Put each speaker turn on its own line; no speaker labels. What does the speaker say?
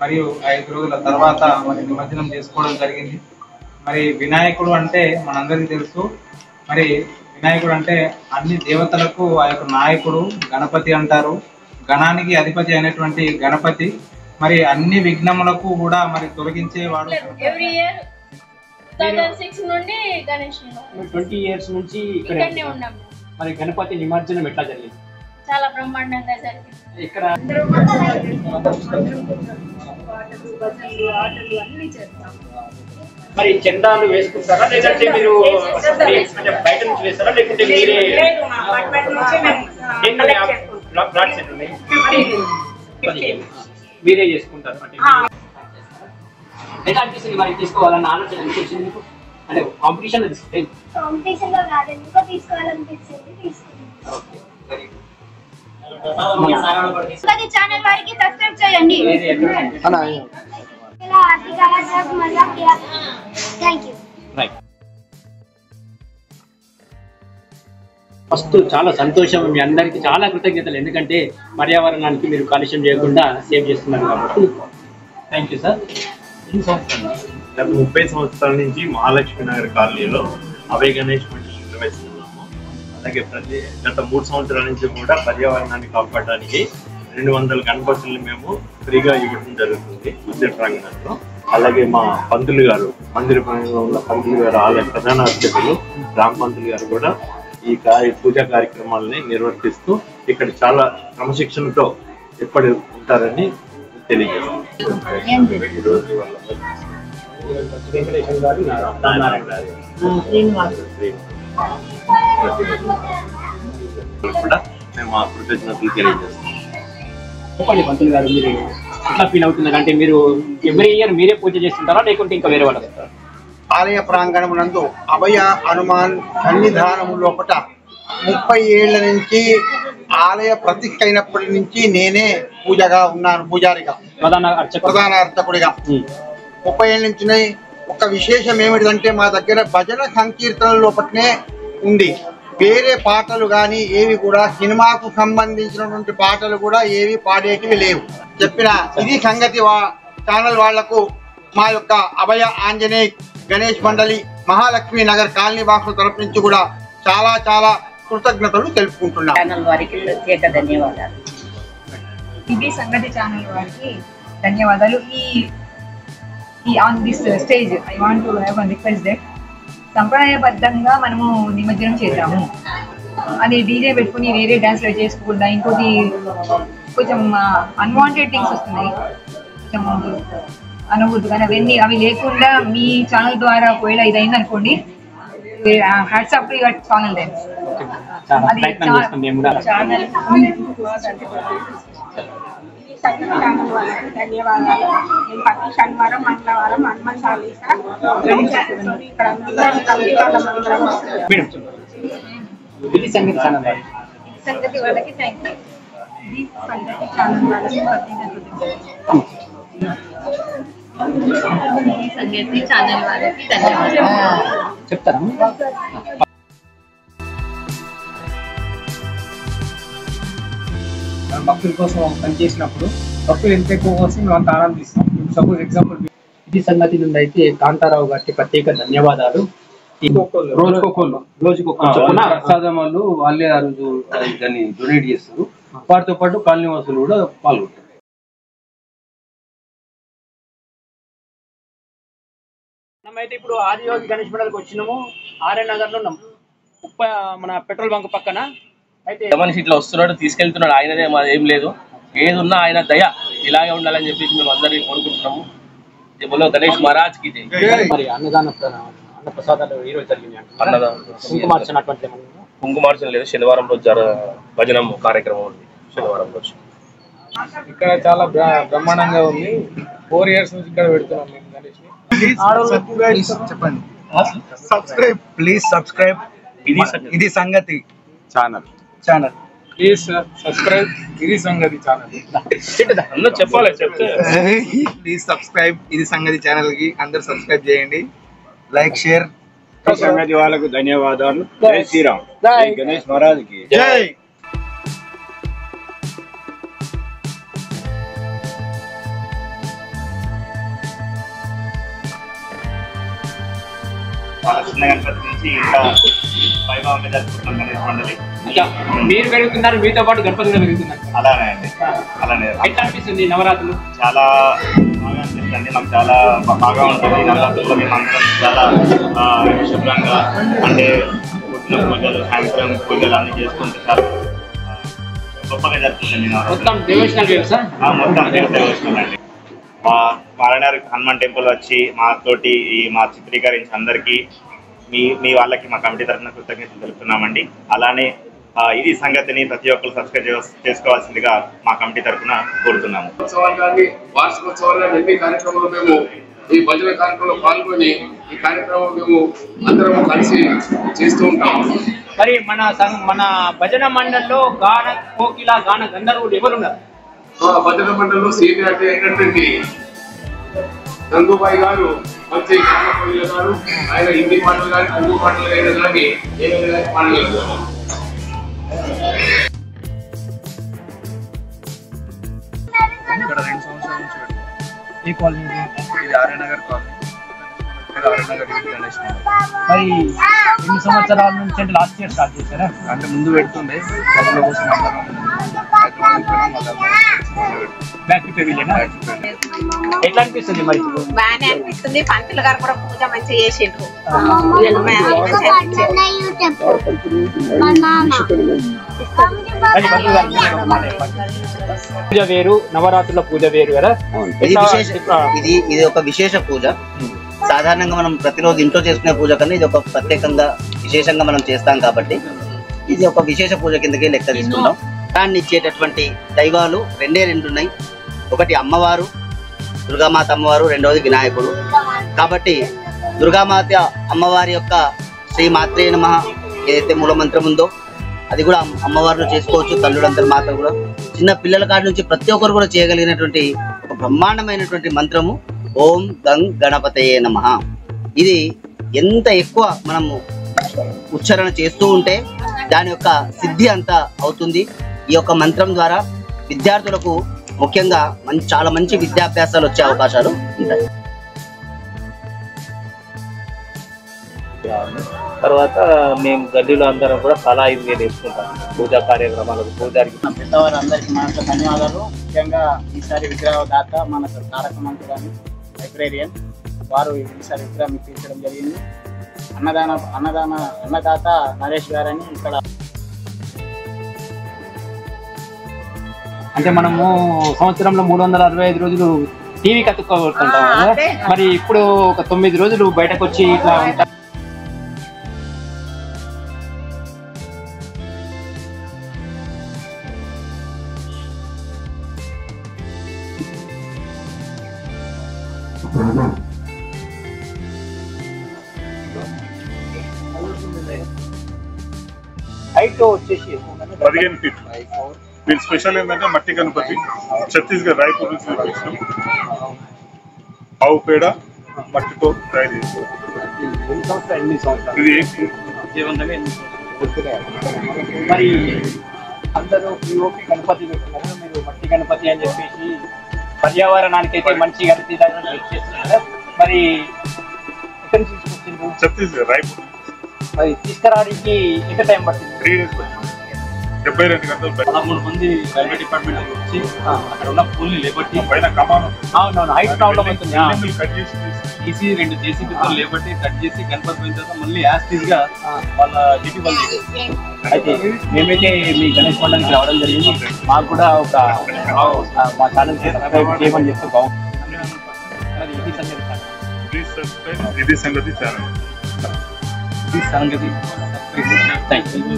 మరియు 5 రోజుల తర్వాత మరి నిమజ్జనం చేసుకోవడం జరిగింది. మరి వినాయకుడు అంటే మనందరికీ తెలుసు. మరి వినాయకుడు అంటే అన్ని దేవతలకు ఆ యొక్క నాయకుడు, గణపతి అంటారు. గణానికి అధిపతి అయినటువంటి గణపతి మరి అన్ని విఘ్నములకు కూడా మరి తొలగించేవాడు.
ఎవ్రీ ఇయర్ 2006 నుండి గణేష్
20 ఇయర్స్ నుంచి ఇక్కడే ఉన్నాం. మరి గణపతి నిమజ్జనం ఎట్లా జరిగింది?
చాలా బ్రహ్మాండంగా జరిగింది.
ఇక్కడ మరి చందాలు వేసుకుంటారా లేదంటే మీరు బయట నుంచి వేస్తారా లేకుంటే మీరే చేసుకుంటారు? ఎలా అనిపిస్తుంది మరి తీసుకోవాలన్న ఆలోచన అనిపించింది మీకు? అంటే కాంపిటీషన్ లో
ఛానల్ వారికి సబ్స్క్రైబ్ చేయండి.
ఫస్ట్ చాలా సంతోషం, మీ అందరికీ చాలా కృతజ్ఞతలు. ఎందుకంటే పర్యావరణానికి మీరు కాలుష్యం చేయకుండా సేవ్ చేస్తున్నారు కాబట్టి థ్యాంక్ యూ సార్.
30 సంవత్సరాల నుంచి మహాలక్ష్మి నగర్ కాలనీలో అభయ గణేష్ మండలి నిర్వహిస్తున్నాము. అలాగే గత 3 సంవత్సరాల నుంచి కూడా పర్యావరణాన్ని కాపాడడానికి 200 గణపతుల్ని మేము ఫ్రీగా ఇవ్వడం జరుగుతుంది మందిర ప్రాంగణంలో. అలాగే మా పంతులు గారు, మందిర ప్రాంగణంలో ఉన్న పంతులు గారు, ఆలయ ప్రధాన అర్చకులు రామ్ పంతులు గారు కూడా ఈ పూజా కార్యక్రమాలని నిర్వర్తిస్తూ ఇక్కడ చాలా క్రమశిక్షణతో ఎప్పటి ఉంటారని తెలియజేస్తాం.
వెంకటేశ్వర గారు, నారాయణ గారు
కూడా మేము ఆ కృతజ్ఞతలు తెలియజేస్తాం.
చెప్పండి పంతులు గారు, మీరు ఎట్లా ఫీల్ అవుతున్నారు? అంటే మీరు ఎవ్రీ ఇయర్ మీరే పూజ చేస్తుంటారా లేకుంటే ఇంకా వేరే వాళ్ళు వస్తారా?
ఆలయ ప్రాంగణమునందు అభయ హనుమాన్ సన్నిధానము లోపల 30 ఏళ్ల నుంచి ఆలయ ప్రతిష్ఠ అయినప్పటి నుంచి నేనే పూజగా ఉన్నాను, పూజారిగా, ప్రధాన అర్చకుడిగా 30 ఏళ్ళ నుంచి. ఒక విశేషం ఏమిటంటే మా దగ్గర భజన సంకీర్తన లోపలనే ఉంది. వేరే పాటలు కానీ ఏవి కూడా సినిమాకు సంబంధించినటువంటి పాటలు కూడా ఏవి పాడేటివి లేవు. చెప్పిన ఇది సంగతి ఛానల్ వాళ్లకు మా యొక్క అభయ ఆంజనేయ గణేష్ మండలి మహాలక్ష్మి నగర్ కాలనీ వాసుల తరపు నుంచి కూడా చాలా చాలా కృతజ్ఞతలు తెలుపుకుంటున్నాం.
ఛానల్ వారికి ప్రత్యేక ధన్యవాదాలు.
ఇది సంగతి ఛానల్ వారికి ధన్యవాదాలు. ఈ on this stage I want to have one request that సంప్రదాయబద్ధంగా మనము నిమజ్జనం చేద్దాము. అది డీజే పెట్టుకుని వేరే డాన్స్లు చేసుకోకుండా ఇంకోటి కొంచెం అన్వాంటెడ్ థింగ్స్ వస్తున్నాయి, కొంచెం అనకూడదు. కానీ అవి లేకుండా మీ ఛానల్ ద్వారా ఒకవేళ ఇది అయింది అనుకోండి, hats off to your channel. Then అది ఛానల్
ధన్యవాదాలు. నేను ప్రతి శనివారం మంగళవారం హనుమాన్ చాలీసా
సంగతి వాళ్ళకి థ్యాంక్ యూ. ఇది సంగతి ఛానల్ వాళ్ళకి
సంగతి ఛానల్ వాళ్ళకి ధన్యవాదాలు
చెప్తారా?
భక్తుల కోసం పనిచేసినప్పుడు భక్తులు ఎంత ఎక్కువ కోసం మేము అంత ఆనందిస్తాం. సపోజ్ ఎగ్జాంపుల్
ఇది సంగతి నుండి అయితే కాంతారావు గారికి ప్రత్యేక ధన్యవాదాలు. రోజుకు
ప్రసాదం వాళ్ళు వాళ్ళే ఆ రోజు దాన్ని డొనేట్ చేస్తారు. వాటితో పాటు కాలనీ వాసులు కూడా పాల్గొంటారు.
మనమైతే ఇప్పుడు ఆదియోగి గణేష్ మండలికి వచ్చినాము. ఆర్ఎన్ నగర్ లో ఉన్నాం, మన పెట్రోల్ బంక్ పక్కన. అయితే
మనిషి ఇట్లా వస్తున్నాడు, తీసుకెళ్తున్నాడు, ఆయనదే మాది ఏం లేదు. ఏది ఉన్నా ఆయన దయ ఇలాగే ఉండాలని చెప్పేసి మేము అందరినీ కోరుకుంటున్నాము. బోలో గణేష్ మహారాజ్ కి జై.
మరి అన్న ప్రసాదాలు ఈ రోజు జరిగింది.
కుంకుమార్చన లేదు, శనివారం రోజు భజనం కార్యక్రమం ఉంది. శనివారం రోజు
ఇక్కడ చాలా బ్రహ్మాండంగా ఉంది. 4 years నుంచి ఇక్కడ పెడుతున్నాం మేము గణేష్ ని. చెప్పండి, ప్లీజ్ సబ్స్క్రైబ్ ఇది సంగతి ఛానల్. ప్లీజ్ సబ్స్క్రైబ్ ఇది సంగతి ఛానల్.
చెప్పాలి చెప్తే
ప్లీజ్ సబ్స్క్రైబ్ ఇది సంగతి ఛానల్ కి అందరు సబ్స్క్రైబ్ చేయండి, లైక్ షేర్.
సంగతి వాళ్ళకు ధన్యవాదాలు. జై శ్రీరామ్. జై గణేష్ మహారాజ్ కి జై.
చిన్న గణపతి నుంచి ఇంకా వైభవంగా జరుపుకుంటున్నాం గణేష్ మండలి.
మీరు పెరుగుతున్నారు, మీతో పాటు గణపతి కూడా పెరుగుతున్నారు.
అలానే అండి, అలానే.
ఎట్లా అనిపిస్తుంది నవరాత్రులు?
చాలా బాగా అనిపిస్తుంది, మాకు చాలా బాగా ఉంటుంది. నవరాత్రుల్లో మేము అందరం చాలా శుభ్రంగా అంటే పుట్టిన పూజలు, సాయంత్రం పూజలు అన్ని చేసుకుంటూ చాలా గొప్పగా జరుపుతుంది.
మొత్తం డివోషనల్
మొత్తం డివోషనల్ అండి. మారనార్ హనుమాన్ టెంపుల్ వచ్చి మాతోటి మా చిత్రీకరించి అందరికీ మీ వాళ్ళకి మా కమిటీ తరఫున కృతజ్ఞతలు తెలుపుతున్నామండి. అలానే ఇది సంగతిని ప్రతి ఒక్కరు సబ్స్క్రైబ్ చేసుకోవాల్సిందిగా మా కమిటీ తరఫున కోరుతున్నాము.
వార్షికోత్సవాలు ఎన్ని కార్యక్రమాలు మేము ఈ భజన కార్యక్రమంలో పాల్గొని ఈ కార్యక్రమం మేము అందరం కలిసి చేస్తూ ఉంటాము.
మరి మన భజన మండలిలో గాన కోకిల గాన గంధర్వులు ఎవరున్నారు?
భజన మండలిలో సీనియర్ అయినటువంటి గంగూబాయి గారు, మంచి గానకోయిల గారు, ఆయన హిందీ పాటలు కానీ తెలుగు పాటలు అయినా కానీ ఏమైనా పాడగలుగుతారు.
ఇక్కడ 2 సంవత్సరాల నుంచి ఈ కాలనీ ఇది ఆర్యనగర్ కాలనీ, ఆర్యనగర్ గణేష్ మండలి.
మరి ఎన్ని సంవత్సరాల నుంచి అంటే లాస్ట్ ఇయర్ స్టార్ట్ చేశారా?
అంటే ముందు పెడుతుండే సభల కోసం
ఎట్లా అనిపిస్తుంది మరి?
బాగానే అనిపిస్తుంది. పంతులు గారు కూడా పూజ మంచిగా చేసిండ్రు.
పూజ వేరు, నవరాత్రుల పూజ వేరు కదా.
ఇది ఒక విశేష పూజ. సాధారణంగా మనం ప్రతిరోజు ఇంట్లో చేసుకునే పూజ కన్నా ఇది ఒక ప్రత్యేకంగా విశేషంగా మనం చేస్తాం కాబట్టి ఇది ఒక విశేష పూజ కిందకి లెక్క తీసుకుంటాం. దాన్ని ఇచ్చేటటువంటి దైవాలు రెండు ఉన్నాయి. ఒకటి అమ్మవారు, దుర్గామాత అమ్మవారు, రెండవది వినాయకుడు. కాబట్టి దుర్గామాత అమ్మవారి యొక్క శ్రీ మాత్రే నమః ఏదైతే మూల మంత్రం ఉందో అది కూడా అమ్మవారిలో చేసుకోవచ్చు. తల్లులందరి మాత కూడా చిన్న పిల్లల కాడి నుంచి ప్రతి ఒక్కరు కూడా చేయగలిగినటువంటి ఒక బ్రహ్మాండమైనటువంటి మంత్రము ఓం గంగ్ గణపతయే నమః. ఇది ఎంత ఎక్కువ మనము ఉచ్చారణ చేస్తూ ఉంటే దాని యొక్క సిద్ధి అంతా అవుతుంది. ఈ యొక్క మంత్రం ద్వారా విద్యార్థులకు ముఖ్యంగా చాలా మంచి విద్యాభ్యాసాలు వచ్చే అవకాశాలు ఉంటాయి.
తర్వాత మేము గల్లీలో అందరం కూడా తలా 5,000 వేసుకుంటాం పూజా కార్యక్రమాలకు. పూజారికి
పెద్దవారందరికీ మనకు ధన్యవాదాలు. ముఖ్యంగా ఈసారి విగ్రహదాత మన తారక మంత్రి గారు లైబ్రేరియన్ వారు ఈసారి విగ్రహం ఇప్పించడం జరిగింది. అన్నదాత నరేష్ గారని ఇక్కడ.
అంటే మనము సంవత్సరంలో 365 రోజులు టీవీ కతుక్కోబడుతుంటాం కదా. మరి ఇప్పుడు ఒక 9 రోజులు బయటకు వచ్చి ఇట్లా ఉంటాం.
హైట్ వచ్చేసి
15 ఫీట్. మీరు స్పెషల్ ఏంటంటే మట్టి గణపతి ఛత్తీస్గఢ్ రాయ్పూర్ నుంచి తెప్పించాం. ఆవు పేడ మట్టితో తయారు చేస్తాం.
మరి అందరూ పిఓపి గణపతి పెట్టుకున్నారు, మీరు మట్టి గణపతి అని చెప్పేసి పర్యావరణానికి అయితే మంచి గణపతి చేస్తున్నారు. మరి ఎక్కడి నుంచి తీసుకొచ్చిండ్రు?
ఛత్తీస్గఢ్ రాయ్పూర్.
మరి తీసుకురావడానికి ఎంత టైం పడుతుంది?
3 days పడుతుంది. 72 గంటలు.
13 మంది రైల్వే డిపార్ట్మెంట్ వచ్చి అక్కడ ఉన్న పూల్ని లేబట్టి
పైన కమాను
అవునవును హైట్ ప్రాబ్లం అవుతుంది.
కట్ చేసి
తీసి 2 జేసీబీతో లేబట్టి కట్ చేసి గణపతి పోయిన తర్వాత మళ్ళీ యాస్టీస్ గా వాళ్ళ డ్యూటీ వాళ్ళు చేశారు.
అయితే మేమైతే మీ గణేష్ మండలికి రావడం జరిగింది. మాకు కూడా ఒక మా ఛానల్ సబ్స్క్రైబ్ చేయమని చెప్తే బాగుంటుంది.
ఇది సంగతి ఛానల్.
ఇది సంగతి. Thank you.